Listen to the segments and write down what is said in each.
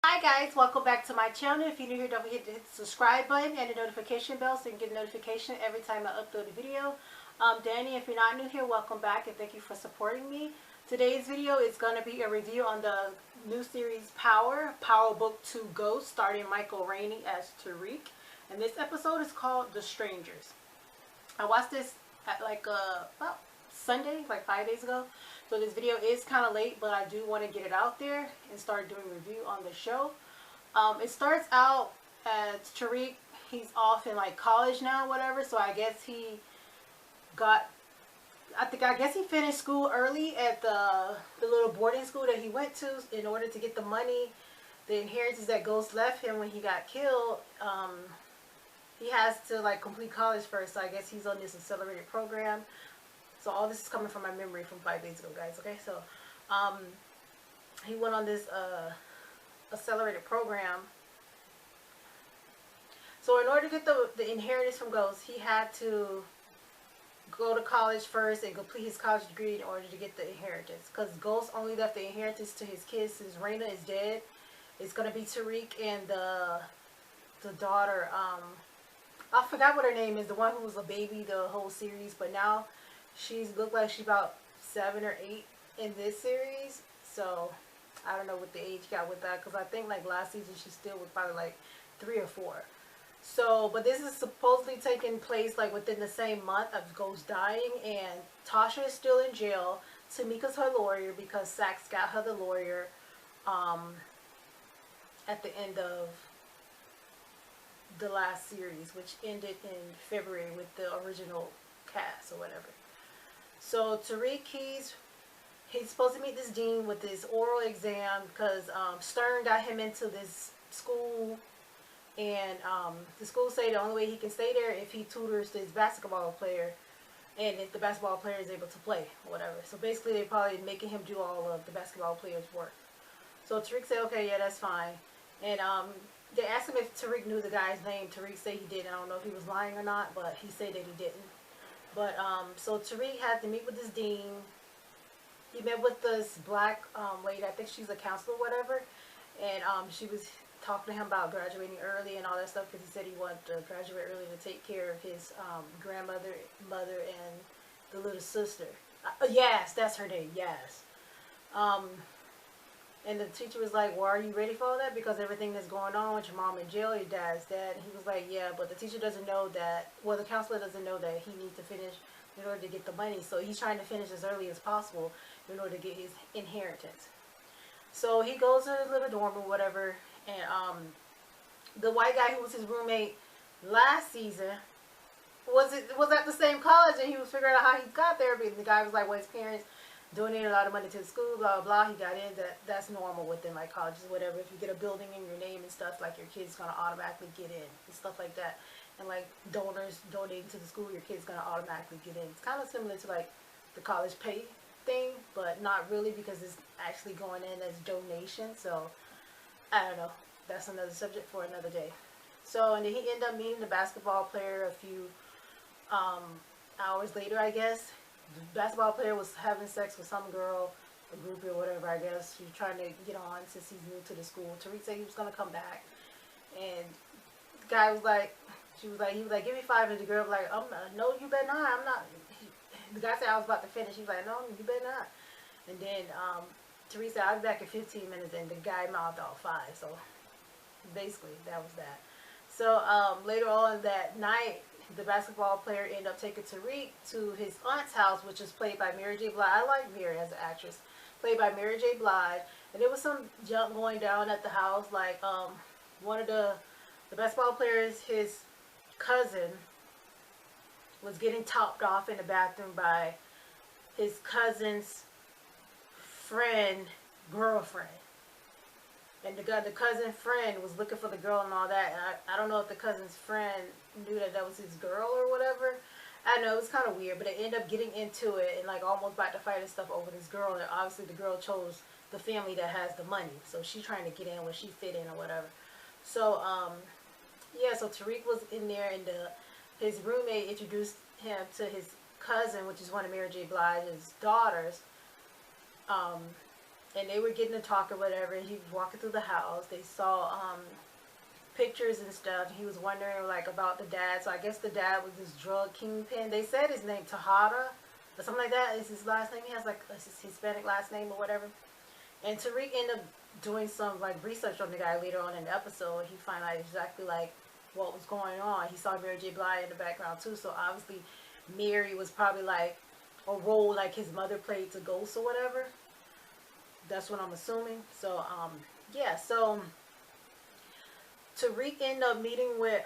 Hi guys, welcome back to my channel. If you're new here, don't forget to hit the subscribe button and the notification bell so you can get a notification every time I upload a video. Danny, if you're not new here, welcome back and thank you for supporting me. Today's video is going to be a review on the new series Power Book 2 Ghost, starring Michael Rainey as Tariq. And this episode is called The Strangers. I watched this at about Sunday, like 5 days ago. So this video is kind of late, but I do want to get it out there and start doing a review on the show. It starts out as Tariq. He's off in like college now, whatever. So I guess he got, I guess he finished school early at the little boarding school that he went to in order to get the money, the inheritance that Ghost left him when he got killed. He has to like complete college first. So I guess he's on this accelerated program. So all this is coming from my memory from 5 days ago, guys. Okay, so he went on this accelerated program. So in order to get the inheritance from Ghost, he had to go to college first and complete his college degree in order to get the inheritance. Because Ghost only left the inheritance to his kids since Raina is dead. It's gonna be Tariq and the daughter. I forgot what her name is. The one who was a baby the whole series, but now she's looked like she's about 7 or 8 in this series. So I don't know what the age got with that, because I think like last season she still was probably like 3 or 4. So, but this is supposedly taking place like within the same month of Ghost dying, and Tasha is still in jail. Tamika's her lawyer because Sax got her the lawyer at the end of the last series, which ended in February with the original cast or whatever. So Tariq, he's supposed to meet this dean with this oral exam because Stern got him into this school, and the school say the only way he can stay there if he tutors this basketball player, and if the basketball player is able to play or whatever. So basically they're probably making him do all of the basketball player's work. So Tariq said, okay, yeah, that's fine. And they asked him if Tariq knew the guy's name. Tariq said he did. I don't know if he was lying or not, but he said that he didn't. But, so Tariq had to meet with this dean. He met with this black lady, I think she's a counselor or whatever. And she was talking to him about graduating early and all that stuff, because he said he wanted to graduate early to take care of his grandmother, mother, and the little sister. Yes, that's her name, yes. And the teacher was like, well, are you ready for all that? Because everything that's going on with your mom in jail, your dad's dead. And he was like, yeah, but the teacher doesn't know that, well, the counselor doesn't know that he needs to finish in order to get the money. So he's trying to finish as early as possible in order to get his inheritance. So he goes to his little dorm or whatever. And the white guy who was his roommate last season was at the same college, and he was figuring out how he got there. But the guy was like, well, his parents donated a lot of money to the school, blah, blah, blah. He got in. That's normal within like colleges, whatever. If you get a building in your name and stuff, like your kid's going to automatically get in and stuff like that. And like donors donating to the school, your kid's going to automatically get in. It's kind of similar to like the college pay thing, but not really, because it's actually going in as donation. So I don't know. That's another subject for another day. So, and then he ended up meeting the basketball player a few hours later, I guess. The basketball player was having sex with some girl, a groupie or whatever, I guess. She was trying to get on since he's new to the school. Tariq said he was going to come back. And the guy was like, he was like, give me 5. And the girl was like, no, you better not. I'm not. The guy said I was about to finish. He was like, no, you better not. And then Tariq said, I'll be back in 15 minutes. And the guy mouthed off 5. So basically, that was that. So later on that night, the basketball player ended up taking Tariq to his aunt's house, which is played by Mary J. Blige. I like Mary as an actress. Played by Mary J. Blige. And there was some junk going down at the house. Like one of the basketball players, his cousin, was getting topped off in the bathroom by his cousin's friend, girlfriend. And the cousin friend was looking for the girl and all that. And I don't know if the cousin's friend knew that that was his girl or whatever. I know, it was kind of weird. But they ended up getting into it and like almost about to fight and stuff over this girl. And obviously the girl chose the family that has the money. So she's trying to get in where she fit in or whatever. So, yeah, so Tariq was in there, and his roommate introduced him to his cousin, which is one of Mary J. Blige's daughters. and they were getting to talk or whatever, and he was walking through the house. They saw pictures and stuff. He was wondering like about the dad. So I guess the dad was this drug kingpin. They said his name Tejada or something like that is his last name. He has like a Hispanic last name or whatever. And Tariq ended up doing some like research on the guy later on in the episode. He found out exactly like what was going on. He saw Mary J. Blige in the background too. So obviously Mary was probably like a role like his mother played to Ghost or whatever. That's what I'm assuming. So yeah, so Tariq ended up meeting with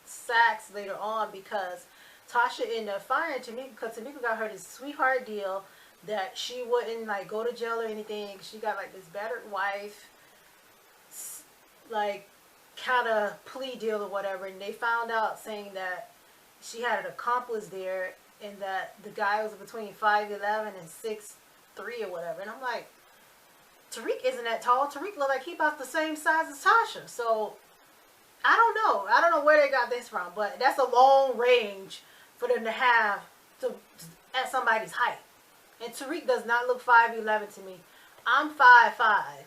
Saxe later on because Tasha ended up firing Tamika because Tamika got her this sweetheart deal that she wouldn't like go to jail or anything. She got like this battered wife, like kind of plea deal or whatever, and they found out saying that she had an accomplice there and that the guy was between 5'11" and 6'3" or whatever. And I'm like, Tariq isn't that tall. Tariq looked like he about the same size as Tasha. So I don't know. I don't know where they got this from, but that's a long range for them to have to at somebody's height. And Tariq does not look 5'11" to me. I'm 5'5".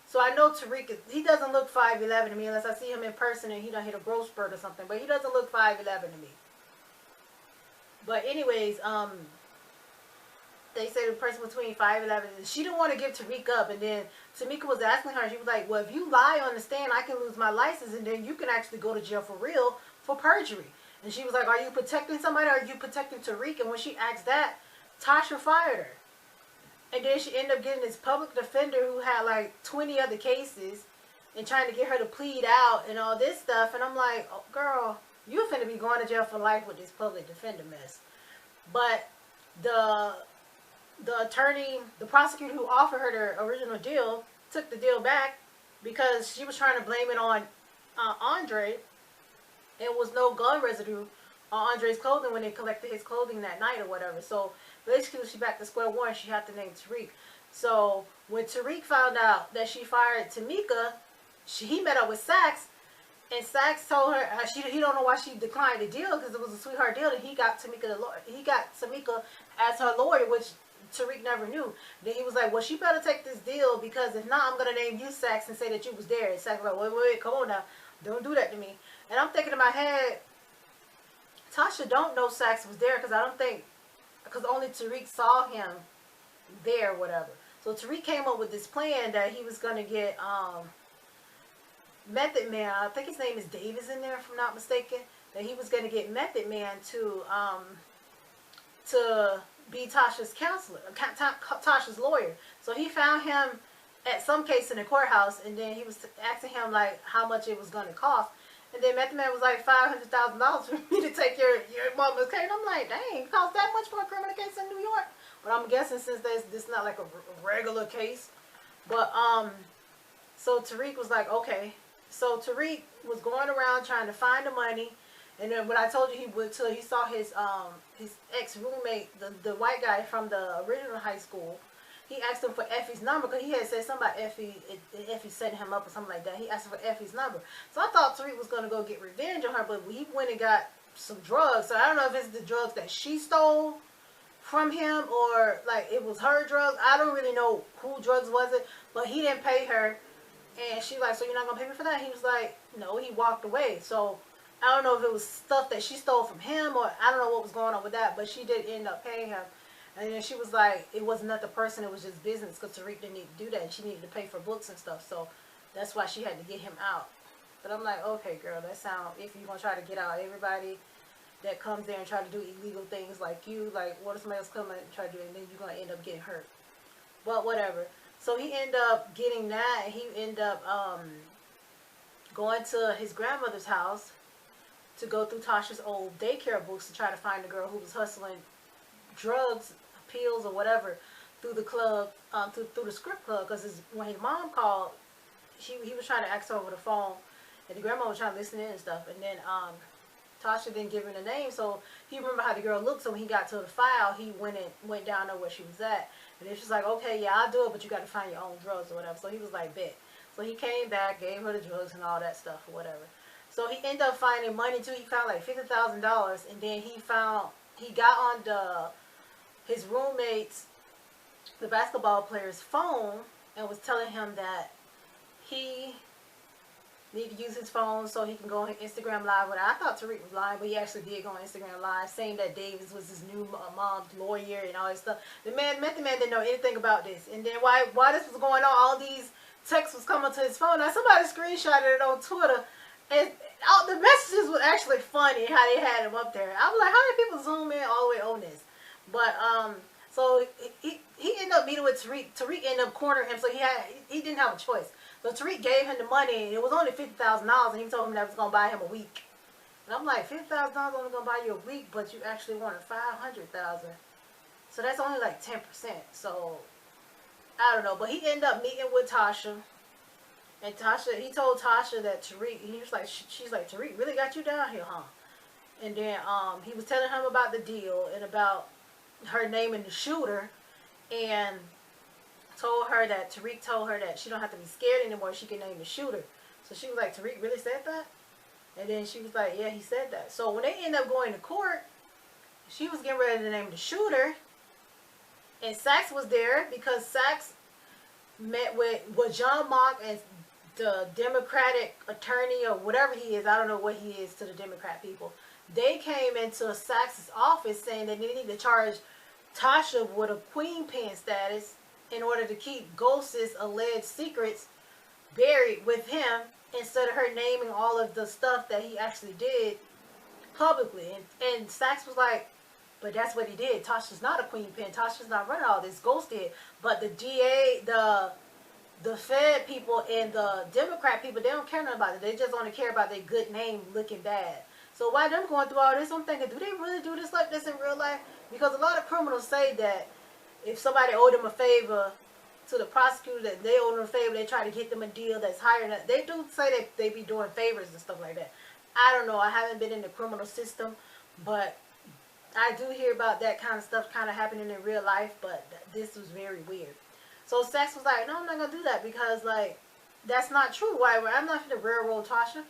So I know Tariq, he doesn't look 5'11" to me unless I see him in person and he done hit a growth spurt or something. But he doesn't look 5'11" to me. But anyways, they say the person between 5'11", she didn't want to give Tariq up. And then Tamika was asking her, she was like, well, if you lie on the stand, I can lose my license and then you can actually go to jail for real for perjury. And she was like, are you protecting somebody or are you protecting Tariq? And when she asked that, Tasha fired her. And then she ended up getting this public defender who had like 20 other cases and trying to get her to plead out and all this stuff. And I'm like, oh, girl, you finna be going to jail for life with this public defender mess. But the attorney, the prosecutor who offered her the original deal, took the deal back because she was trying to blame it on Andre. There was no gun residue on Andre's clothing when they collected his clothing that night or whatever. So basically, she back to square one. She had to name Tariq. So when Tariq found out that she fired Tamika, he met up with Saxe, and Saxe told her he don't know why she declined the deal because it was a sweetheart deal, and he got Tamika as her lawyer, which Tariq never knew. Then he was like, well, she better take this deal because if not, I'm gonna name you Saxe and say that you was there. And Saxe was like, wait, come on now, don't do that to me. And I'm thinking in my head, Tasha don't know Saxe was there because I don't think. Because only Tariq saw him there or whatever. So Tariq came up with this plan that he was going to get Method Man, I think his name is Davis in there if I'm not mistaken, that he was going to get Method Man to be Tasha's counselor, Tasha's lawyer. So he found him at some case in the courthouse and then he was asking him like how much it was going to cost. And then Method Man was like $500,000 for me to take your mama's case. And I'm like, dang, it costs that much for a criminal case in New York? But I'm guessing since this is not like a regular case. But so Tariq was like, okay. So Tariq was going around trying to find the money. And then when I told you he would till he saw his ex-roommate, the white guy from the original high school. He asked him for Effie's number because he had said something about Effie setting him up or something like that. He asked him for Effie's number. So I thought Tariq was going to go get revenge on her, but he went and got some drugs. So I don't know if it's the drugs that she stole from him or like it was her drugs. I don't really know who drugs was it, but he didn't pay her. And she like, so you're not going to pay me for that? He was like, no, he walked away. So I don't know if it was stuff that she stole from him or I don't know what was going on with that, but she did end up paying him. And then she was like, it wasn't another person, it was just business because Tariq didn't need to do that. And she needed to pay for books and stuff. So that's why she had to get him out. But I'm like, okay, girl, that sound, if you're going to try to get out everybody that comes there and try to do illegal things like you, like what if somebody else come and try to do it and then you're going to end up getting hurt. But whatever. So he ended up getting that. He ended up going to his grandmother's house to go through Tasha's old daycare books to try to find the girl who was hustling drugs, pills or whatever through the club, through the script club. Because when his mom called, he was trying to ask her over the phone, and the grandma was trying to listen in and stuff. And then Tasha didn't give him the name, so he remembered how the girl looked. So when he got to the file, he went down there where she was at, and then she's like, "Okay, yeah, I'll do it, but you got to find your own drugs or whatever." So he was like, "Bet." So he came back, gave her the drugs and all that stuff or whatever. So he ended up finding money too. He found like $50,000, and then he got on his roommate's the basketball player's phone and was telling him that he need to use his phone so he can go on Instagram Live. But I thought Tariq was lying, but he actually did go on Instagram Live, saying that Davis was his new mom's lawyer and all this stuff. The man didn't know anything about this. And then while this was going on, all these texts was coming to his phone. Now somebody screenshotted it on Twitter, and all the messages were actually funny how they had him up there. I was like, how did people zoom in all the way on this? But so he ended up meeting with Tariq. Tariq ended up cornering him, so he didn't have a choice. So Tariq gave him the money, and it was only $50,000, and he told him that was gonna buy him a week. And I'm like, $50,000 only gonna buy you a week, but you actually wanted $500,000. So that's only like 10%. So I don't know, but he ended up meeting with Tasha. And he told Tasha that Tariq, she's like, Tariq really got you down here, huh? And then he was telling him about the deal and about her naming the shooter, and told her that Tariq told her that she don't have to be scared anymore. She can name the shooter. So she was like, Tariq really said that? And then she was like, yeah, he said that. So when they ended up going to court, she was getting ready to name the shooter, and Sachs was there because Sachs met with John Mock and the Democratic attorney or whatever he is. I don't know what he is to the Democrat people. They came into Sachs' office saying that they need to charge Tasha with a queen pin status in order to keep Ghost's alleged secrets buried with him, instead of her naming all of the stuff that he actually did publicly. And Sachs was like, but that's what he did. Tasha's not a queen pin. Tasha's not running all this. Ghost did. But the DA, the Fed people and the Democrat people, they don't care nothing about it. They just only care about their good name looking bad. So while them going through all this, I'm thinking, do they really do this like this in real life? Because a lot of criminals say that if somebody owed them a favor to the prosecutor, that they owe them a favor, they try to get them a deal that's higher than that. They do say that they be doing favors and stuff like that. I don't know. I haven't been in the criminal system, but I do hear about that kind of stuff kind of happening in real life, but this was very weird. So Sachs was like, no, I'm not going to do that because, like, that's not true. Why? I'm not going to railroad Tasha.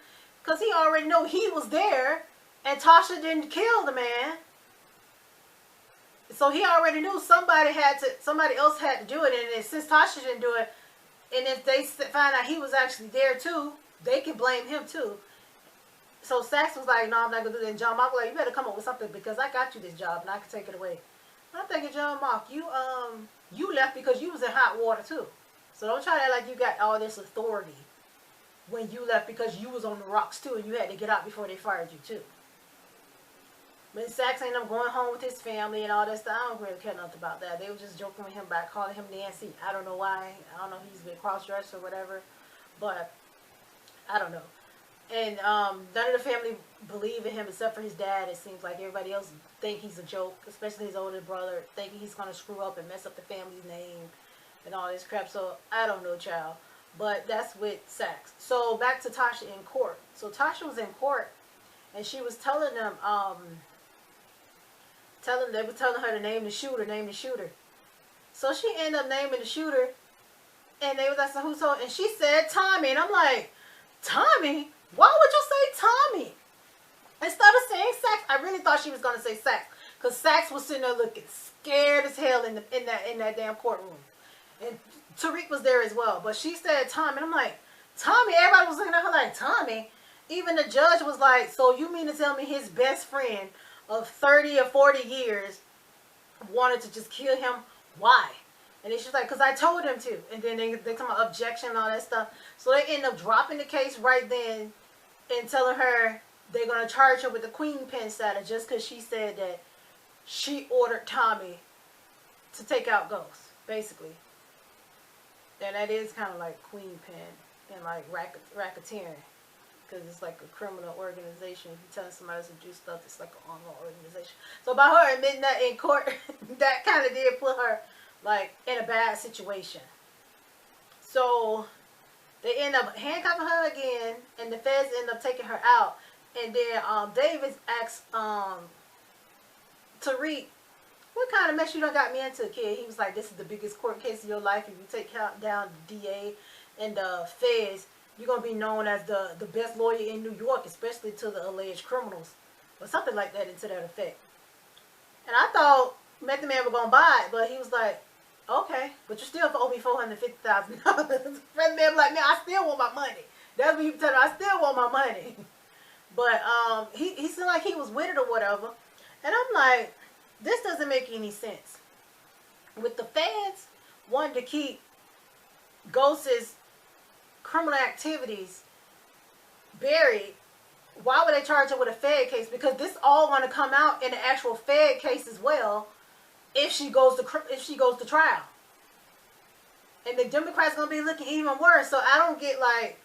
Because he already know he was there, and Tasha didn't kill the man. So he already knew somebody else had to do it. And since Tasha didn't do it, and if they find out he was actually there too, they can blame him too. So Sachs was like, no, I'm not going to do that. And John Mock was like, you better come up with something because I got you this job and I can take it away. And I'm thinking, John Mock, you left because you was in hot water too. So don't try to act like you got all this authority when you left because you was on the rocks too and you had to get out before they fired you too. But Sachs ended up going home with his family and all that stuff. I don't really care nothing about that. They were just joking with him by calling him Nancy. I don't know why. I don't know if he's been cross-dressed or whatever. But I don't know. And none of the family believe in him except for his dad. It seems like everybody else think he's a joke, especially his older brother, thinking he's going to screw up and mess up the family's name and all this crap. So I don't know, child. But that's with Sachs. So back to Tasha in court. So Tasha was in court and she was telling them, they were telling her to name the shooter. So she ended up naming the shooter, and they was asking who told, and she said Tommy, and I'm like, Tommy? Why would you say Tommy? Instead of saying Sachs, I really thought she was gonna say Sachs, cause Sachs was sitting there looking scared as hell in that damn courtroom, and Tariq was there as well. But she said Tommy, and I'm like, Tommy? Everybody was looking at her like, Tommy? Even the judge was like, so you mean to tell me his best friend of 30 or 40 years wanted to just kill him? Why? And then she's like, because I told him to. And then they come about objection and all that stuff. So they end up dropping the case right then and telling her they're going to charge her with the queen pin status just because she said that she ordered Tommy to take out Ghost, basically. And that is kind of like queen pin and like racketeering. Because it's like a criminal organization. If you're telling somebody else to do stuff, it's like an online organization. So by her admitting that in court, that kind of did put her like in a bad situation. So they end up handcuffing her again, and the feds end up taking her out. And then Davis asks Tariq, what kind of mess you done got me into, kid? He was like, this is the biggest court case of your life. If you take down the DA and the feds, you're going to be known as the best lawyer in New York, especially to the alleged criminals. Or something like that, into that effect. And I thought Method Man was going to buy it, but he was like, Okay, but you still owe me $450,000. Friend man, like, man, I still want my money. That's what you tell me. I still want my money. But he seemed like he was with it or whatever, and I'm like, this doesn't make any sense. With the feds wanting to keep Ghost's criminal activities buried, why would they charge her with a Fed case? Because this all going to come out in the actual Fed case as well if she goes to trial. And the Democrats going to be looking even worse. So I don't get like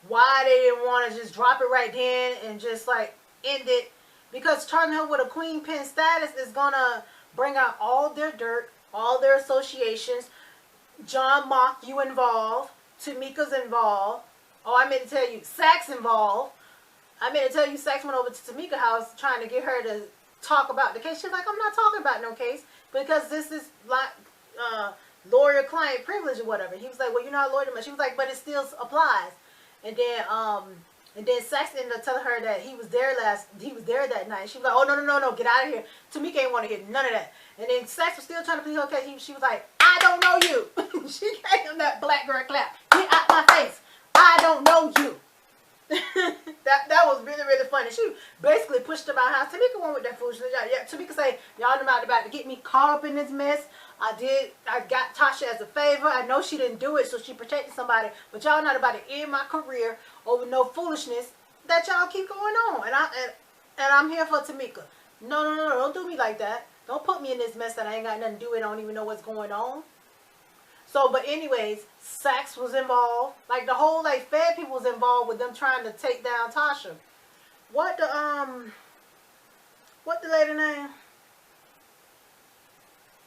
why they didn't want to just drop it right then and just like end it. Because charging her with a queen pin status is going to bring out all their dirt, all their associations. John Mock, you involved. Tamika's involved. Oh, I meant to tell you, Sax involved. I meant to tell you, Sax went over to Tamika's house trying to get her to talk about the case. She's like, I'm not talking about no case because this is like lawyer-client privilege or whatever. He was like, well, you're not a lawyer. She was like, but it still applies. And then Sax ended up telling her that he was there that night. She was like, oh, no, get out of here. Tamika ain't want to hear none of that. And then Sax was still trying to plead her case. She was like, I don't know you. She gave him that black girl clap. Get out my face. I don't know you. that was really, really funny. She basically pushed him out of the house. Tamika went with that foolishness. Yeah, Tamika say, y'all about to get me caught up in this mess. I got Tasha as a favor. I know she didn't do it, so she protected somebody. But y'all not about to end my career over no foolishness that y'all keep going on. And I'm here for Tamika. No, don't do me like that. Don't put me in this mess that I ain't got nothing to do with. I don't even know what's going on. So, but anyways, Sax was involved. Like the whole Fed people was involved with them trying to take down Tasha. What the lady name?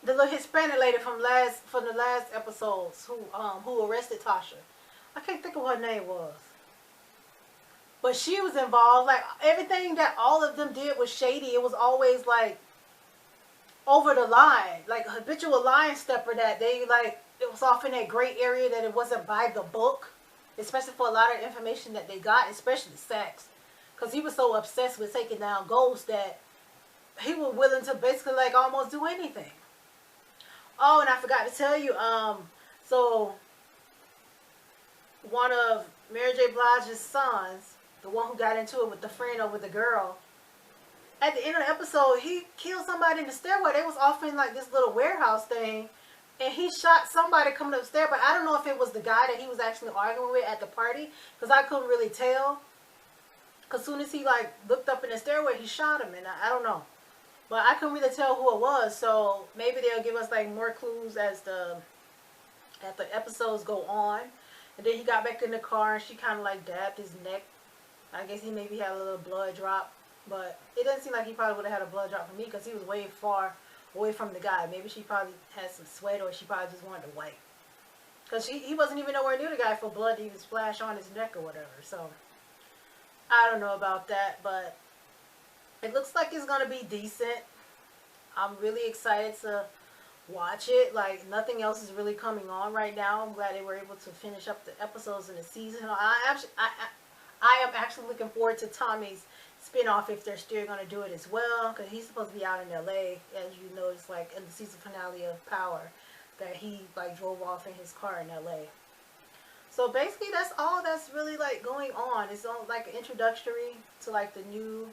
The little Hispanic lady from the last episodes who arrested Tasha. I can't think of what her name was. But she was involved. Like everything that all of them did was shady. It was always like over the line, like a habitual line stepper that they like. It was off in that gray area that it wasn't by the book, especially for a lot of information that they got, especially Sax, because he was so obsessed with taking down Ghost that he was willing to basically like almost do anything. Oh, and I forgot to tell you, so one of Mary J. Blige's sons, the one who got into it with the friend or with the girl, at the end of the episode, he killed somebody in the stairway. They was off in like this little warehouse thing. And he shot somebody coming upstairs, but I don't know if it was the guy that he was actually arguing with at the party, because I couldn't really tell. Because as soon as he like looked up in the stairway, he shot him, and I don't know. But I couldn't really tell who it was, so maybe they'll give us like more clues as the episodes go on. And then he got back in the car, and she kind of like dabbed his neck. I guess he maybe had a little blood drop, but it doesn't seem like he probably would have had a blood drop for me, because he was way far away from the guy. Maybe she probably had some sweat, or she probably just wanted to wipe. Because he wasn't even nowhere near the guy for blood to even splash on his neck or whatever. So, I don't know about that, but it looks like it's going to be decent. I'm really excited to watch it. Like, nothing else is really coming on right now. I'm glad they were able to finish up the episodes in the season. I am actually looking forward to Tommy's spin-off if they're still going to do it as well, because he's supposed to be out in LA, as you noticed, like in the season finale of Power, that he like drove off in his car in LA. So basically that's all that's really like going on. It's all like an introductory to like the new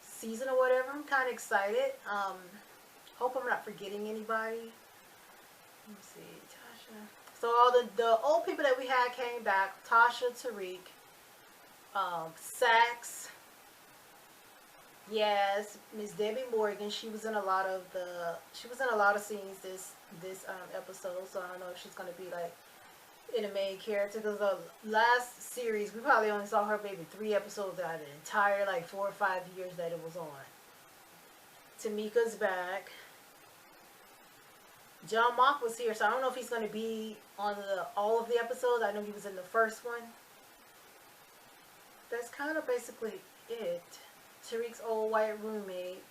season or whatever. I'm kind of excited. Hope I'm not forgetting anybody. Let me see, Tasha. So all the old people that we had came back. Tasha, Tariq, Sax. Yes, Miss Debbie Morgan. She was in a lot of scenes this episode. So I don't know if she's gonna be like in a main character, because the last series we probably only saw her maybe 3 episodes out of the entire like 4 or 5 years that it was on. Tamika's back. John Mock was here, so I don't know if he's gonna be on all of the episodes. I know he was in the first one. That's kind of basically it. Tariq's old white roommate,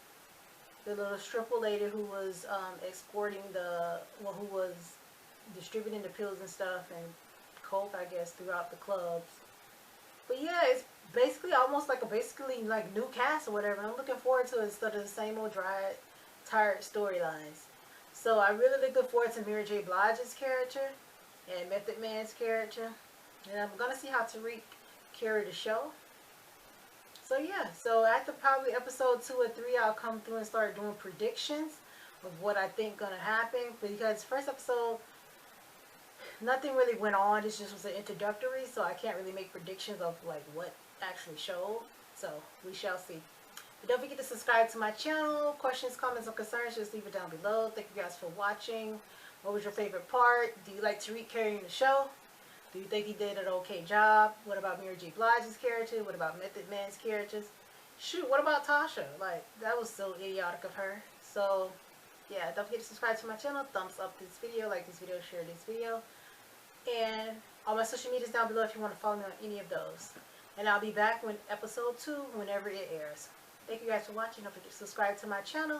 the little stripper lady who was who was distributing the pills and stuff and coke, I guess, throughout the clubs. But yeah, it's basically almost like like new cast or whatever. I'm looking forward to it instead of the same old dry, tired storylines. So I really look forward to Mary J. Blige's character and Method Man's character. And I'm going to see how Tariq carry the show. So yeah, so after probably episode 2 or 3, I'll come through and start doing predictions of what I think going to happen. Because first episode, nothing really went on. This just was an introductory, so I can't really make predictions of like what actually showed. So we shall see. But don't forget to subscribe to my channel. Questions, comments, or concerns, just leave it down below. Thank you guys for watching. What was your favorite part? Do you like Tariq carrying the show? Do you think he did an okay job? What about Mary J. Blige's character? What about Method Man's characters? Shoot, what about Tasha? Like, that was so idiotic of her. So, yeah, don't forget to subscribe to my channel. Thumbs up this video, like this video, share this video. And all my social medias down below if you want to follow me on any of those. And I'll be back when episode 2, whenever it airs. Thank you guys for watching. Don't forget to subscribe to my channel.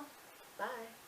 Bye.